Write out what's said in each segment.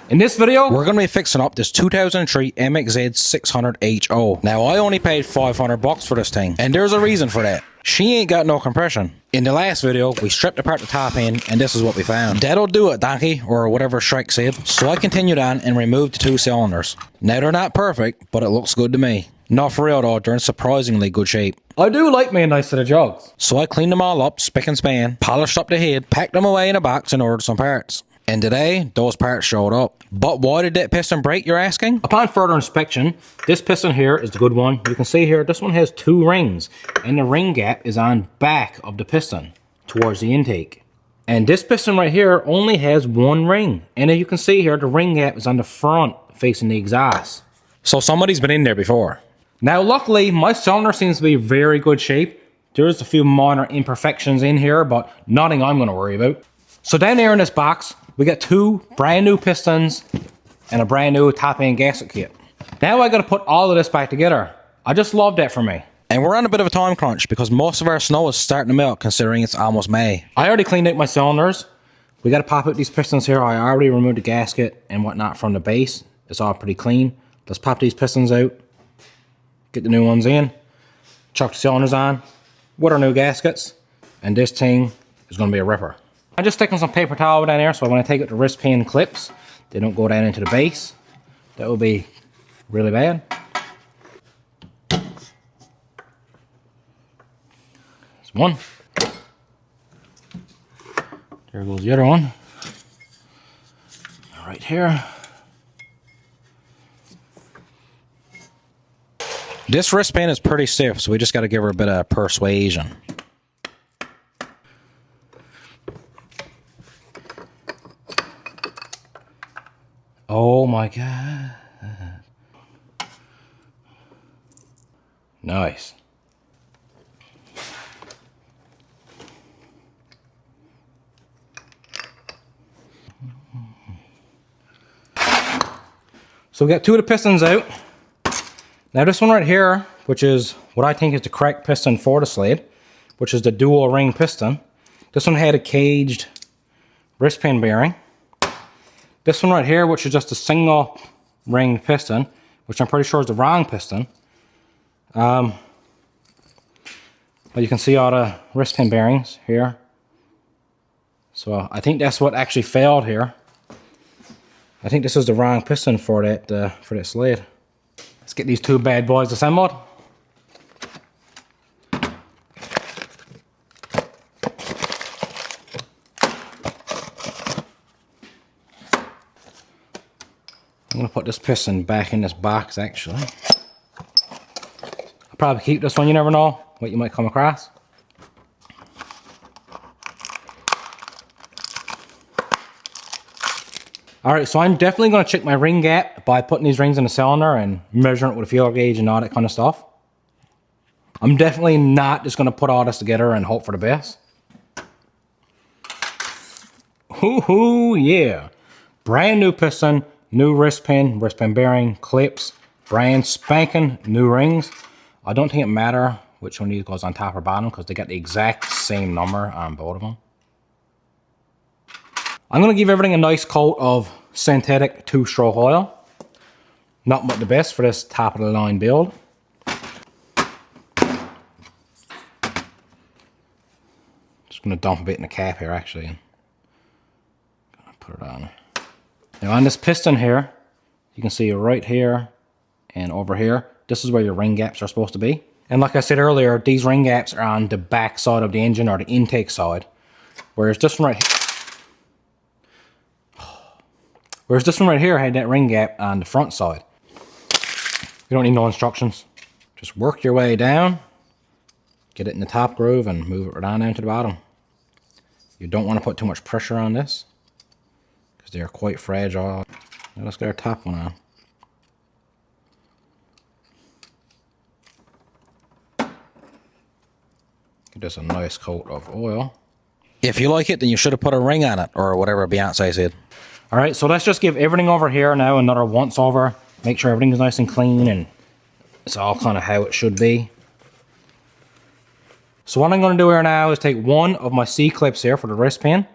In this video, we're going to be fixing up this 2003 MXZ 600HO. Now, I only paid $500 for this thing, and there's a reason for that. She ain't got no compression. In the last video, we stripped apart the top end, and this is what we found. That'll do it, donkey, or whatever Shrek said. So I continued on and removed the 2 cylinders. Now, they're not perfect, but it looks good to me. Not for real though, they're in surprisingly good shape. I do like me a nice set of jugs. So I cleaned them all up, spick and span, polished up the head, packed them away in a box, and ordered some parts. And today, those parts showed up. But why did that piston break, you're asking? Upon further inspection, this piston here is the good one. You can see here, this one has 2 rings, and the ring gap is on back of the piston towards the intake. And this piston right here only has 1 ring. And as you can see here, the ring gap is on the front facing the exhaust. So somebody's been in there before. Now, luckily, my cylinder seems to be in very good shape. There's a few minor imperfections in here, but nothing I'm going to worry about. So down there in this box, we got 2 brand new pistons and a brand new top end gasket kit. Now I got to put all of this back together. I just love that for me. And we're on a bit of a time crunch because most of our snow is starting to melt considering it's almost May. I already cleaned out my cylinders. We got to pop out these pistons here. I already removed the gasket and whatnot from the base. It's all pretty clean. Let's pop these pistons out. Get the new ones in. Chuck the cylinders on with our new gaskets. And this thing is going to be a ripper. I'm just sticking some paper towel down there so when I take out the wrist pin clips, they don't go down into the base. That would be really bad. There's one. There goes the other one. Right here. This wrist pin is pretty stiff, so we just got to give her a bit of persuasion. Oh my God. Nice. So we got 2 of the pistons out. Now this one right here, which is what I think is the correct piston for the sled, which is the dual ring piston. This one had a caged wrist pin bearing. This one right here, which is just a single ring piston, which I'm pretty sure is the wrong piston. But you can see all the wrist pin bearings here. So I think that's what actually failed here. I think this is the wrong piston for that sled. Let's get these 2 bad boys assembled. I'm going to put this piston back in this box, actually. I'll probably keep this one, you never know what you might come across. Alright, so I'm definitely going to check my ring gap by putting these rings in the cylinder and measuring it with a feeler gauge and all that kind of stuff. I'm definitely not just going to put all this together and hope for the best. Hoo-hoo, yeah. Brand new piston. New wrist pin bearing, clips, brand spanking new rings. I don't think it matters which one of these goes on top or bottom because they got the exact same number on both of them. I'm going to give everything a nice coat of synthetic 2-stroke oil. Not but the best for this top of the line build. Just going to dump a bit in the cap here actually. And put it on. Now on this piston here, you can see right here and over here, this is where your ring gaps are supposed to be. And like I said earlier, these ring gaps are on the back side of the engine or the intake side. Whereas this one right here had that ring gap on the front side. You don't need no instructions. Just work your way down, get it in the top groove and move it right on down to the bottom. You don't want to put too much pressure on this, they are quite fragile. Now let's get our top one on. Get this a nice coat of oil. If you like it, then you should have put a ring on it, or whatever Beyonce said. Alright, so let's just give everything over here now another once over. Make sure everything's nice and clean and it's all kind of how it should be. So what I'm going to do here now is take one of my C-clips here for the wrist pin.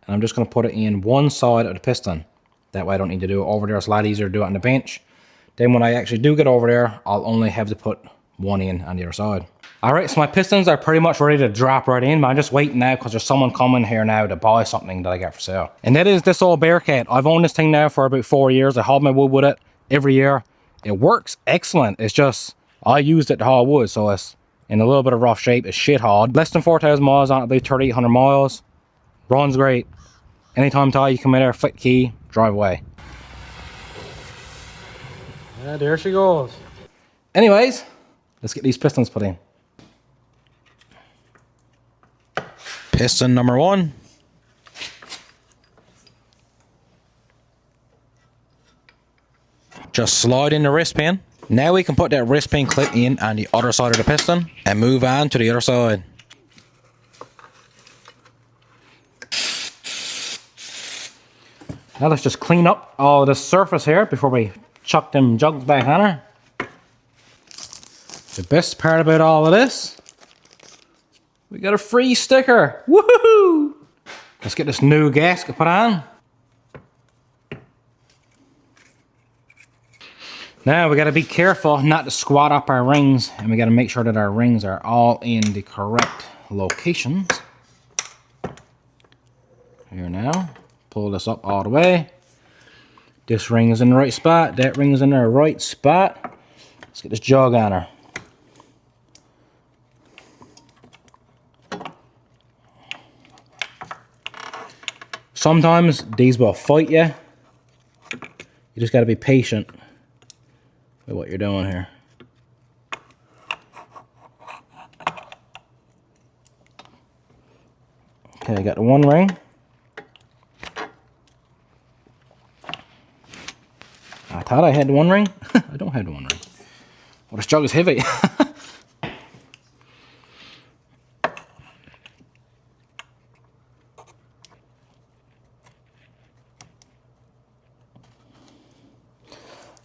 And I'm just going to put it in one side of the piston. That way I don't need to do it over there. It's a lot easier to do it on the bench. Then when I actually do get over there, I'll only have to put one in on the other side. All right, so my pistons are pretty much ready to drop right in, but I'm just waiting now because there's someone coming here now to buy something that I got for sale. And that is this old Bearcat. I've owned this thing now for about 4 years. I haul my wood with it every year. It works excellent. It's just, I used it to haul wood, so it's in a little bit of rough shape. It's shit hauled. Less than 4,000 miles on it, about 3,800 miles. Runs great. Anytime you come in there, flick key, drive away. Yeah, there she goes. Anyways, let's get these pistons put in. Piston number 1. Just slide in the wrist pin. Now we can put that wrist pin clip in on the other side of the piston and move on to the other side. Now let's just clean up all of this surface here before we chuck them jugs back on her. The best part about all of this, we got a free sticker. Woohoo! Let's get this new gasket put on. Now we got to be careful not to squat up our rings, and we got to make sure that our rings are all in the correct locations. Here now, pull this up all the way. This ring is in the right spot, that ring is in the right spot. Let's get this jug on her. Sometimes these will fight you. You just got to be patient with what you're doing here. Okay, I got the one ring. I thought I had the one ring. I don't have the one ring. Well, this jug is heavy.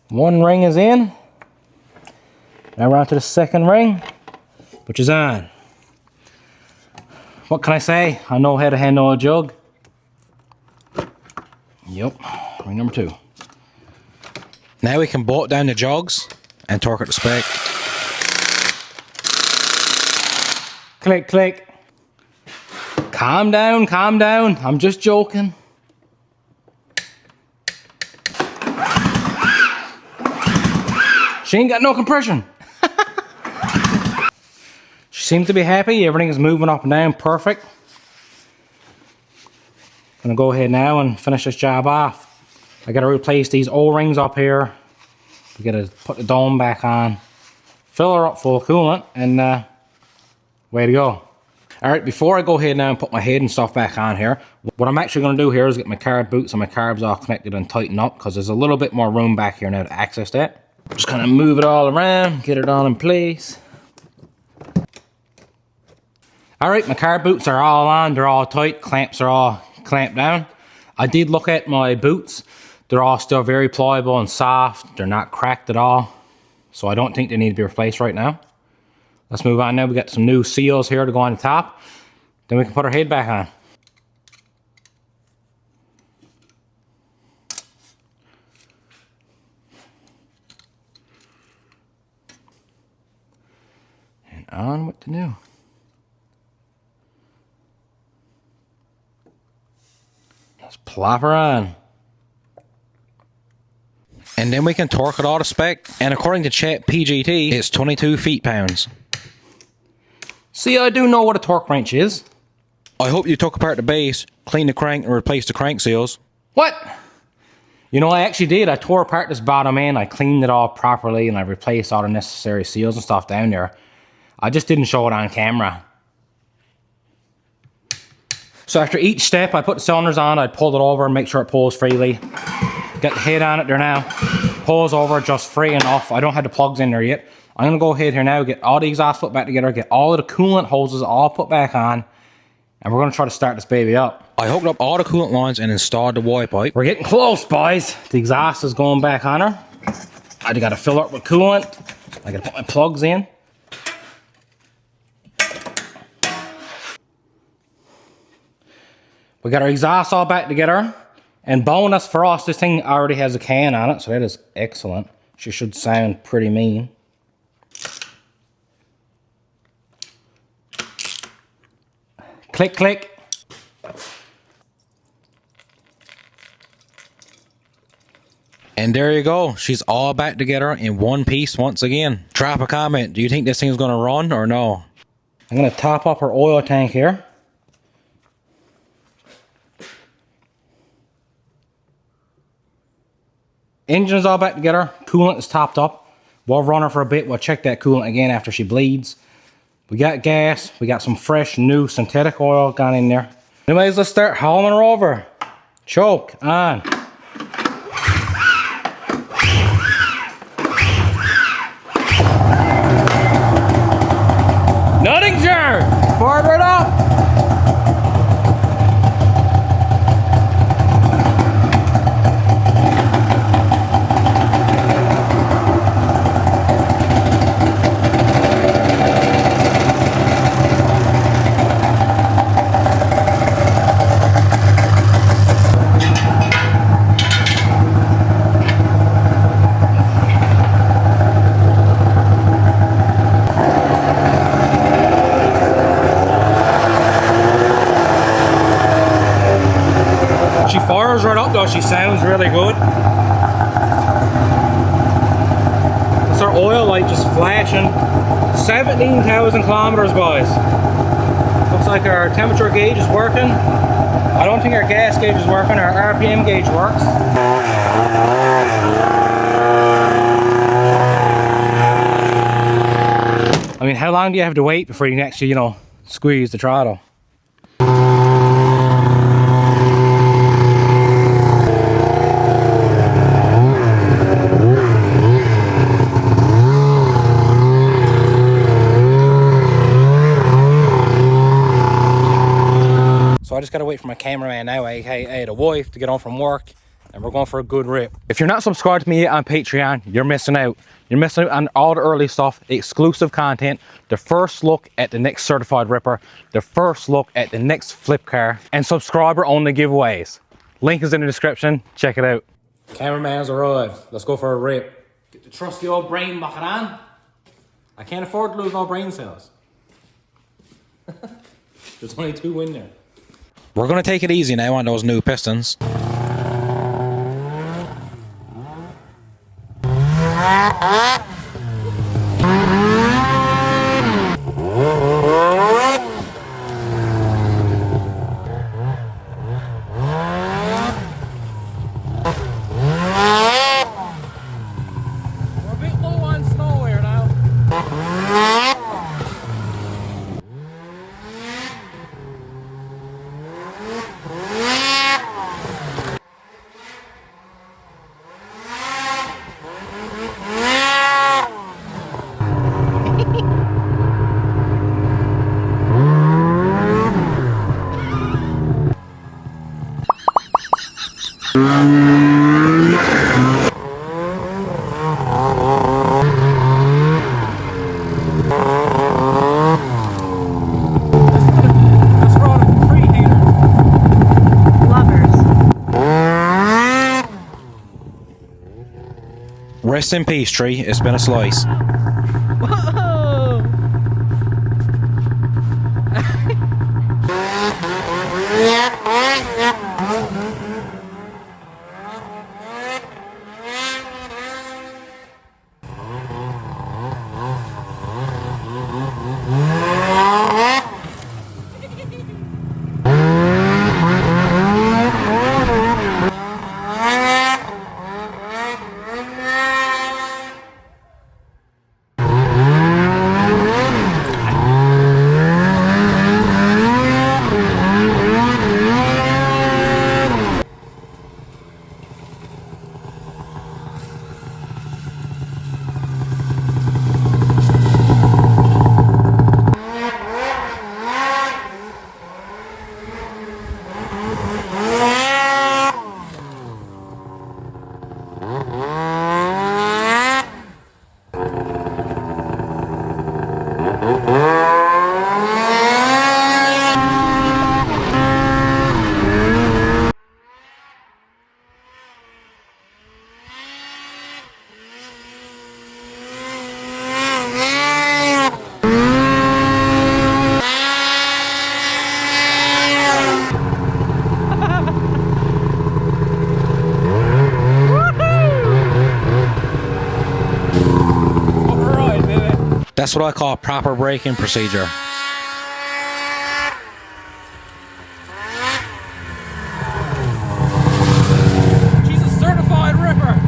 One ring is in. Now we're on to the second ring, which is on. What can I say? I know how to handle a jug. Yep, ring number 2. Now we can bolt down the jugs and torque it to spec. Click, click. Calm down, calm down. I'm just joking. She ain't got no compression. She seems to be happy. Everything is moving up and down perfect. Gonna go ahead now and finish this job off. I gotta replace these O-rings up here. We gotta put the dome back on, fill her up full of coolant, and way to go. All right, before I go ahead now and put my head and stuff back on here, what I'm actually gonna do here is get my carb boots and my carbs all connected and tighten up, because there's a little bit more room back here now to access that. Just kind of move it all around, get it all in place. All right, my carb boots are all on, they're all tight, clamps are all clamped down. I did look at my boots. They're all still very pliable and soft. They're not cracked at all. So I don't think they need to be replaced right now. Let's move on now. We got some new seals here to go on the top. Then we can put our head back on. And on with the new. Let's plop her on. And then we can torque it all to spec. And according to Chat PGT, it's 22 feet-pounds. See, I do know what a torque wrench is. I hope you took apart the base, cleaned the crank, and replaced the crank seals. What? You know, I actually did. I tore apart this bottom end. I cleaned it all properly, and I replaced all the necessary seals and stuff down there. I just didn't show it on camera. So after each step, I put the cylinders on, I pulled it over and make sure it pulls freely. Got the head on it there now. Pulls over just free enough. I don't have the plugs in there yet. I'm going to go ahead here now, get all the exhaust put back together, get all of the coolant hoses all put back on, and we're going to try to start this baby up. I hooked up all the coolant lines and installed the Y pipe. We're getting close, boys. The exhaust is going back on her. I got to fill her up with coolant. I got to put my plugs in. We got our exhaust all back together. And bonus for us, this thing already has a can on it, so that is excellent. She should sound pretty mean. Click, click. And there you go. She's all back together in one piece once again. Drop a comment. Do you think this thing's going to run or no? I'm going to top up her oil tank here. Engine is all back together. Coolant is topped up. We'll run her for a bit. We'll check that coolant again after she bleeds. We got gas. We got some fresh, new synthetic oil gone in there. Anyways, let's start hauling her over. Choke on. Nuttinger! Fire it up! She fires right up though, she sounds really good. It's our oil light just flashing. 17,000 kilometers, boys. Looks like our temperature gauge is working. I don't think our gas gauge is working, our RPM gauge works. I mean, how long do you have to wait before you can actually, you know, squeeze the throttle? So I just gotta wait for my cameraman now, aka the wife, to get home from work, and we're going for a good rip. If you're not subscribed to me yet on Patreon, you're missing out. You're missing out on all the early stuff, exclusive content, the first look at the next certified ripper, the first look at the next flip car, and subscriber only giveaways. Link is in the description, check it out. Cameraman's arrived, let's go for a rip. Get the trusty old brain back on. I can't afford to lose no brain cells. There's only 2 in there. We're going to take it easy now on those new pistons. Rest in peace, tree. It's been a slice. Whoa! That's what I call proper braking procedure. She's a certified ripper.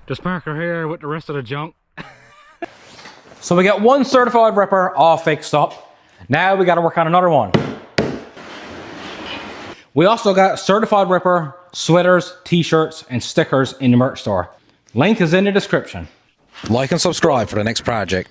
Just park her here with the rest of the junk. So we got one certified ripper all fixed up. Now we got to work on another one. We also got certified ripper, sweaters, t-shirts, and stickers in the merch store. Link is in the description. Like and subscribe for the next project.